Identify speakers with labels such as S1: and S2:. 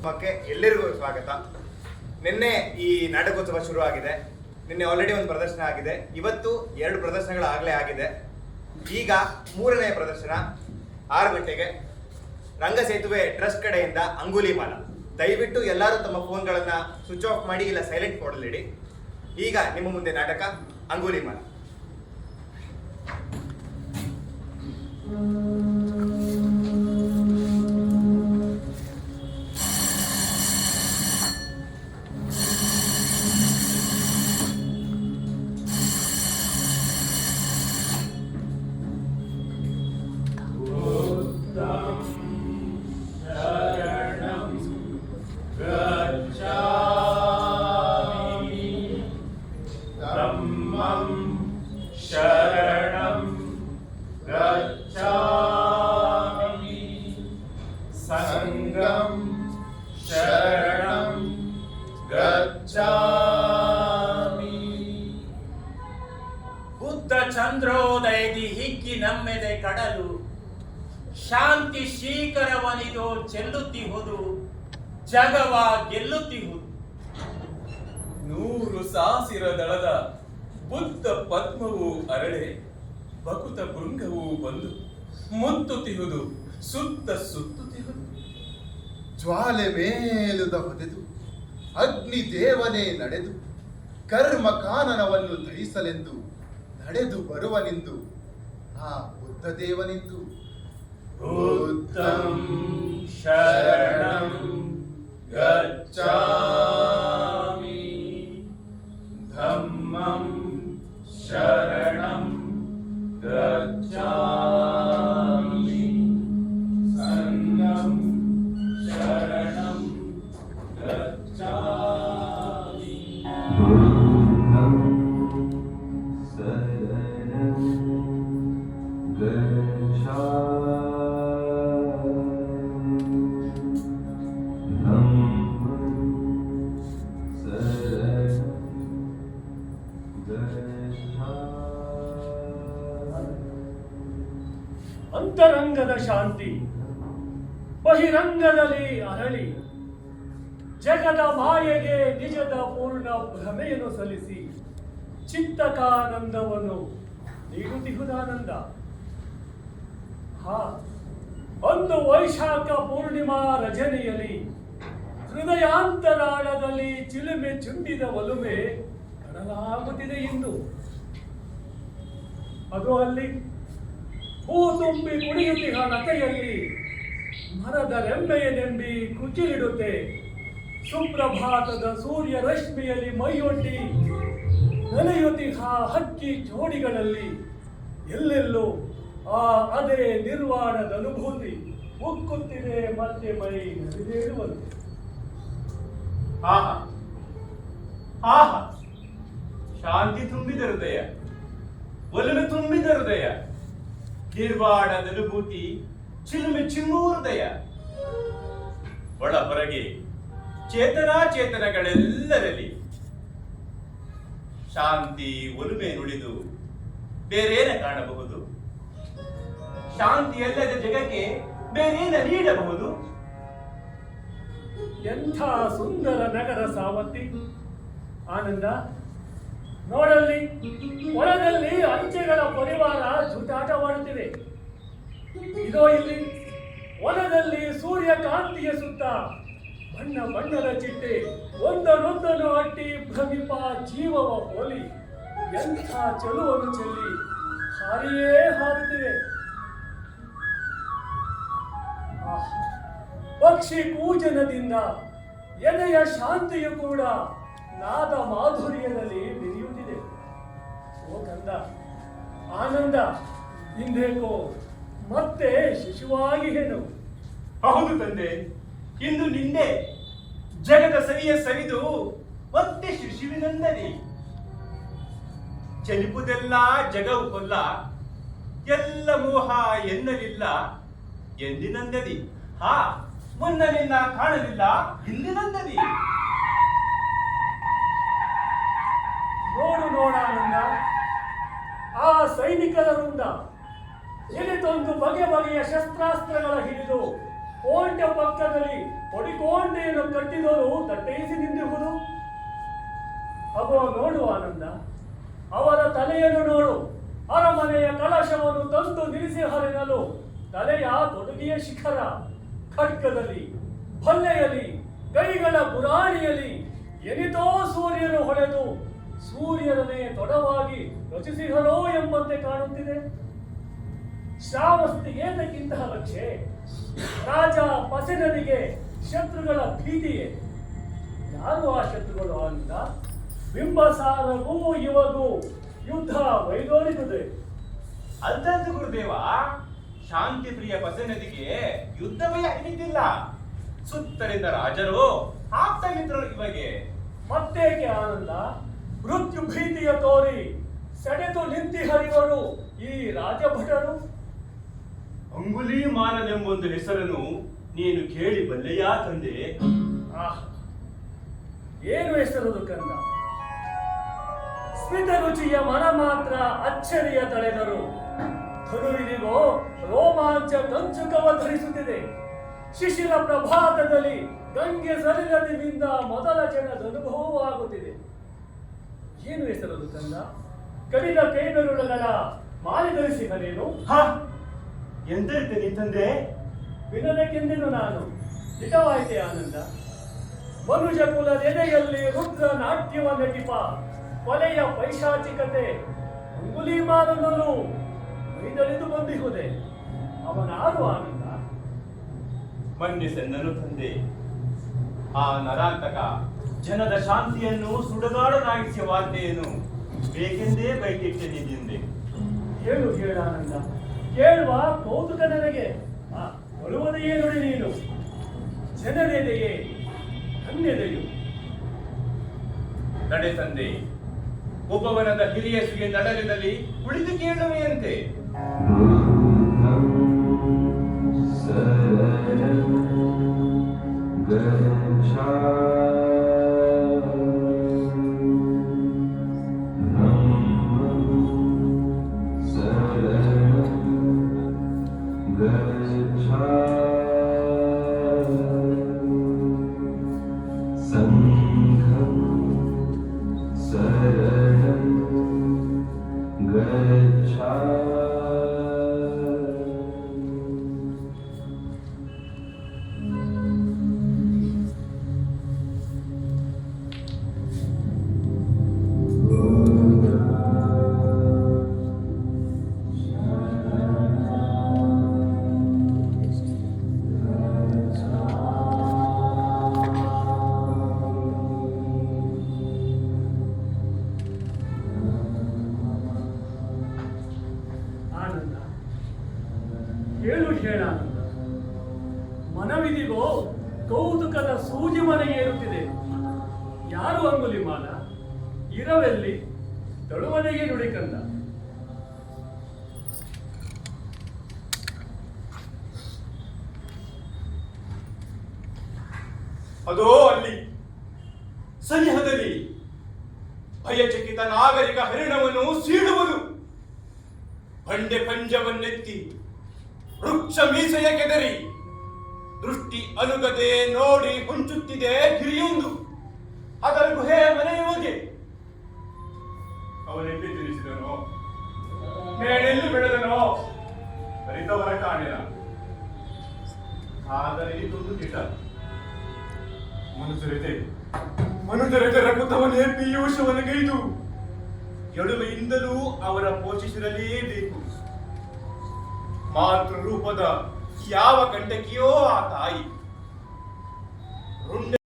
S1: ಕಾರ್ಯಕ್ರಮಕ್ಕೆ ಎಲ್ಲರಿಗೂ ಸ್ವಾಗತ. ನಿನ್ನೆ ಈ ನಾಟಕೋತ್ಸವ ಶುರು ಆಗಿದೆ. ನಿನ್ನೆ ಆಲ್ರೆಡಿ ಒಂದು ಪ್ರದರ್ಶನ ಆಗಿದೆ. ಇವತ್ತು 2 ಪ್ರದರ್ಶನಗಳಾಗಲೇ ಆಗಿದೆ. ಈಗ 3ನೇ ಪ್ರದರ್ಶನ 6 ಗಂಟೆಗೆ ರಂಗಸೇತುವೆ ಟ್ರಸ್ಟ್ ಕಡೆಯಿಂದ ಅಂಗುಲಿಮಾಲ. ದಯವಿಟ್ಟು ಎಲ್ಲರೂ ತಮ್ಮ ಫೋನ್ಗಳನ್ನು ಸ್ವಿಚ್ ಆಫ್ ಮಾಡಿ ಇಲ್ಲ ಸೈಲೆಂಟ್ ಮೋಡಲ್ಲಿಡಿ. ಈಗ ನಿಮ್ಮ ಮುಂದೆ ನಾಟಕ ಅಂಗುಲಿಮಾಲ.
S2: ಬುದ್ಧ ಚಂದ್ರೋದಯದಿ ಹಿಗ್ಗಿ ನಮ್ಮೆದೆ ಕಡಲು ಶಾಂತಿ ಶೀಕರವನಿದು ಚೆಲ್ಲುತ್ತಿಹುದು ಜಗವ ಗೆಲ್ಲುತ್ತಿಹುದು.
S3: 100 ಸಾಸಿರ ದಳದ ಬುದ್ಧ ಪದ್ಮವು ಅರಳೆ ಬಕುತ ಭೃಂಗವು ಬಂದು ಮುತ್ತುತ್ತಿಹುದು ಸುತ್ತ ಸುತ್ತುತ್ತಿಹುದು.
S4: ಜ್ವಾಲೆ ಮೇಲುದ ಹೊದೆದು ಅಗ್ನಿ ದೇವನೇ ನಡೆದು ಕರ್ಮ ಕಾನನವನ್ನು ದಹಿಸಲೆಂದು ನಡೆದು ಬರುವನೆಂದು ಆ ಬುದ್ಧ ದೇವನೆಂದು
S2: ಬುದ್ಧಂ ಶರಣಂ ಗಚ್ಛಾಮಿ ಧಮ್ಮಂ ಶರಣಂ ಗಚ್ಛಾಮಿ ಸಂಘಂ ಶರಣಂ ಗಚ್ಛಾಮಿ.
S5: ಬುದ್ಧಂ ಶರಣಂ
S6: ಅಂತರಂಗದ ಶಾಂತಿ ಬಹಿರಂಗದಲ್ಲಿ ಅರಳಿ ಜಗದ ಮಾಯೆಗೆ ನಿಜದ ಪೂರ್ಣ ಭ್ರಮೆಯನ್ನು ಸಲ್ಲಿಸಿ ಚಿತ್ತಕಾನಂದವನ್ನು ನೀಡುತ್ತಿಹುದಾನಂದ. ಒಂದು ವೈಶಾಖ ಪೂರ್ಣಿಮಾ ರಜನಿಯಲ್ಲಿ ಹೃದಯಾಂತರಾಳದಲ್ಲಿ ಚಿಲುಮೆ ಚುಂಬಿದ ಒಲುಮೆ ಕಡಲಾಗುತ್ತಿದೆ ಇಂದು. ಅದು ಅಲ್ಲಿ ಹೂ ತುಂಬಿ ಕುಣಿಯುತ್ತಿಹ ನಕೆಯಲ್ಲಿ ಮರದ ರೆಂಬೆಯನೆಂಬಿ ಕುಚಿಲಿಡುತ್ತೆ. ಸುಪ್ರಭಾತದ ಸೂರ್ಯ ರಶ್ಮಿಯಲ್ಲಿ ಮೈಯೊಡ್ಡಿ ನೆನೆಯುತ್ತಿಹ ಹಕ್ಕಿ ಜೋಡಿಗಳಲ್ಲಿ ಎಲ್ಲೆಲ್ಲೋ ಆ ಅದೇ ನಿರ್ವಾಣದ ಅನುಭೂತಿ ಉಕ್ಕುತ್ತಿದೆ ಮತ್ತೆ ಮೈ ನಲಿದೇಳುವಂತೆ.
S2: ಆಹಾ ಆಹಾ, ಶಾಂತಿ ತುಂಬಿದ ಹೃದಯ, ಒಲವು ತುಂಬಿದ ಹೃದಯ, ನಿರ್ವಾಣದ ಅನುಭೂತಿ ಚಿಲುಮೆ ಚಿಮ್ಮು ಹೃದಯ. ಒಳ ಹೊರಗೆ ಚೇತನಗಳೆಲ್ಲರಲ್ಲಿ ಶಾಂತಿ ಒಲುಮೆ ನುಡಿದು ಬೇರೇನ ಕಾಣಬಹುದು? ಶಾಂತಿಯಲ್ಲದ ಜಗಕ್ಕೆ ಬೇರೇನ ನೀಡಬಹುದು?
S6: ಎಂಥ ಸುಂದರ ನಗರ ಸಾವತ್ತಿ. ಆನಂದ ನೋಡಲ್ಲಿ, ಒಳದಲ್ಲಿ ಅಂಚೆಗಳ ಪರಿವಾರ ಜೂಟಾಟವಾಡುತ್ತಿವೆ. ಇದೋ ಇಲ್ಲಿ ವನದಲ್ಲಿ ಸೂರ್ಯಕಾಂತಿಯ ಸುತ್ತ ಬಣ್ಣ ಬಣ್ಣದ ಚಿಟ್ಟೆ ಒಂದನ್ನೊಂದನ್ನು ಅಟ್ಟಿ ಭ್ರಮಿಪ ಜೀವವ ಹೋಲಿ ಎಂಥ ಚೆಲುವನ್ನು ಚೆಲ್ಲಿ ಹಾರಿಯೇ ಹಾರುತ್ತಿವೆ. ಪಕ್ಷಿ ಕೂಜನದಿಂದ ಎದೆಯ ಶಾಂತಿಯು ಕೂಡ ನಾದ ಮಾಧುರ್ಯದಲ್ಲಿ ಬೆರೆಯುತ್ತಿದೆ. ಓ ಕಂದ, ಆನಂದ ಇಂದೇಕೋ ಮತ್ತೆ ಶಿಶುವಾಗಿ ಹೇಳು.
S2: ಹೌದು ತಂದೆ, ಇಂದು ನಿಂದೆ ಜಗದ ಸವಿಯ ಸವಿದು ಮತ್ತೆ ಶಿಶುವಿನಂದದಿ. ಚಲಿಪುದೆಲ್ಲ ಜಗವು ಕೊಲ್ಲ, ಎಲ್ಲ ಮೋಹ ಎನ್ನಲಿಲ್ಲ ಎಂದಿನಂದದಿ. ಮುನ್ನ ನಿನ್ನ ಕಾಣಲಿಲ್ಲ ಹಿಂದಿನಂದದಿ.
S6: ನೋಡು ನೋಡಾನಂದ, ಆ ಸೈನಿಕರ ವೃಂದ ಎಲೆತೊಂದು ಬಗೆ ಬಗೆಯ ಶಸ್ತ್ರಾಸ್ತ್ರಗಳ ಹಿಡಿದು ಕೋಂಟೆ ಪಕ್ಕದಲ್ಲಿ ಹೊಡಿಕೋಂಟೆಯನ್ನು ಕಟ್ಟಿದವರು ದಟ್ಟೈಸಿ ನಿಂತಿರುವುದು. ಅಗೋ ನೋಡು ಆನಂದ, ಅವರ ತಲೆಯನ್ನು ನೋಡು. ಅರಮನೆಯ ಕಳಶವನ್ನು ತಂದು ನಿಲ್ಲಿಸಿ ಹರಿನಲು ತಲೆಯ ತೊಡಗಿಯ ಶಿಖರ, ಖಡ್ಗದಲ್ಲಿ, ಭಲ್ಲೆಯಲ್ಲಿ, ಕೈಗಳ ಪುರಾಣಿಯಲ್ಲಿ ಎನಿತೋ ಸೂರ್ಯನು ಹೊಳೆದು ಸೂರ್ಯರನ್ನೇ ತೊಡವಾಗಿ ರಚಿಸಿಹರೋ ಎಂಬಂತೆ ಕಾಣುತ್ತಿದೆ. ಶ್ರಾವಸ್ತಿಗೇತಕ್ಕಿಂತಹ ಲಕ್ಷ್ಯ ರಾಜ ಪಸೆನನಿಗೆ ಶತ್ರುಗಳ ಭೀತಿಯೇ. ಯಾರು ಆ ಶತ್ರುಗಳು ಅಂತ? ಬಿಂಬಸಾರಗೂ ಇವಗೂ ಯುದ್ಧ ವೈದೋರಿದುದೆ.
S2: ಅಲ್ದಂತ ಗುರುದೇವ, ಶಾಂತಿ ಪ್ರಿಯ ಪಸೆನದಿಗೆ ಯುದ್ಧ ಭಯ ಹಿಡಿದಿಲ್ಲ. ಸುತ್ತಲಿಂದ ರಾಜರು ಆಪ್ತ ಮಿತ್ರರು ಇವಾಗ.
S6: ಮತ್ತೇಕೆ ಆನಂದ? ಮೃತ್ಯು ಭೀತಿಯ ತೋರಿ ಸೆಡೆದು ನಿಂತಿ ಹರಿವರು ಈ ರಾಜಭಟರು.
S2: ಅಂಗುಲಿಮಾಲನೆಂಬೊಂದು ಹೆಸರನ್ನು ನೀನು ಕೇಳಿ ಬಲ್ಲೆಯಾ ತಂದೆ?
S6: ಆಹ್, ಏನು ಹೆಸರದು ಕಂದ? ಸ್ಮಿತ ರುಚಿಯ ಮನ ಮಾತ್ರ ಅಚ್ಚರಿಯ ತಳೆದರು. ಧನುವಿನಿಗೋ ರೋಮಾಂಚ ಕಂಚುಕವ ಧರಿಸುತ್ತಿದೆ. ಶಿಶಿರ ಪ್ರಭಾತದಲ್ಲಿ ಗಂಗೆ ಸರಿಗದಿನಿಂದ ಮೊದಲ ಕ್ಷಣದ ಅನುಭವವಾಗುತ್ತಿದೆ. ಏನು ಹೆಸರದು ಕಂದ? ಕಡಿದ ಕೈಬೆರಳುಗಳ ಮಾಲೆ ಧರಿಸಿದನೇನು?
S2: ಎಂದಿರ್ತೀನಿ ತಂದೆ?
S6: ವಿನದಕ್ಕೆಂದೆನು ನಾನು ದಿಟವಾಯಿತೆ ಆನಂದ. ಮನುಜ ಕುಲದ ಎದೆಯಲ್ಲಿ ರುದ್ರ ನಾಟ್ಯವ ನಟಿಪ ಕೊಲೆಯ ಪೈಶಾಚಿಕತೆ ಅಂಗುಲಿಮಾಲನಲ್ಲೂ ಮೈದಳಿದು ಬಂದಿಹುದೆ. ಅವನಾರು ಆನಂದ?
S2: ಮನ್ನಿಸೆನ್ನನು ತಂದೆ. ಆ ನರಾಂತಕ ಜನದ ಶಾಂತಿಯನ್ನು ಸುಡಗಾಡನಾಗಿಸಿಯ ವಾರ್ತೆಯನ್ನು ಬೇಕೆಂದೇ ಬೈಕಿಟ್ಟೆ ನಿನ್ನಿಂದೆ.
S6: ಹೇಳು ಹೇಳಾನಂದ, ಕೇಳುವ ಕೌತುಕ ನನಗೆ. ಬರುವುದೆಯೇ ನೋಡಿ ನೀನು. ಜನರೆದೆಯೇ ನನ್ನೆದೆಯು.
S2: ನಡೆ ತಂದೆ, ಒಬ್ಬವನದ ಹಿರಿಯ ಸುಗೆ ನಡಲಿನಲ್ಲಿ ಕುಳಿತು ಕೇಳುವೆಯಂತೆ.
S6: ಆನಂದ, ಹೇಳು ಹೇಳಾನಂದ. ಮನವಿದಿಗೋ ಕೌತುಕದ ಸೂಜಿ ಮನೆಗೆ ಏರುತ್ತಿದೆ. ಯಾರು ಅಂಗುಲಿಮಾಲ? ಇರವೆಲ್ಲಿ? ತಳುವನೆಗೆ ನುಡಿಕಂದ.
S2: ಅದೋ ಅಲ್ಲಿ ಸನಿಹದಲ್ಲಿ ಭಯಚಕಿತ ನಾಗರಿಕ ಹರಿಣವನ್ನು ಸೀಳುವುದು. ಬಂಡೆ ಪಂಜವನ್ನೆತ್ತಿ ವೃಕ್ಷ ಮೀಸೆಯ ಕೆದರಿ ದೃಷ್ಟಿ ಅನುಗದೆ ನೋಡಿ ಹೊಂಚುತ್ತಿದೆ ಗಿರಿಯೊಂದು. ಅದರ ಗುಹೆ ಮನೆಯ ಹೋಗಿ ಅವನೆಲ್ಲಿ ತಿಳಿಸಿದನೋ, ಮೇಳೆಲ್ಲಿ ಬೆಳೆದನೋ ಬರಿದವರ ಕಾಣಿನ. ಆದರೆ ಇದೊಂದು ದಿಟ ಮನುಜರತೆ ರಕುತವನೇ ಪೀಯೂಷವನಿಗೈದು ಎಳುವೆಯಿಂದಲೂ ಅವರ ಪೋಷಿಸಿರಲೇಬೇಕು. ಮಾತೃ ರೂಪದ ಯಾವ ಕಂಟಕಿಯೋ ಆ ತಾಯಿ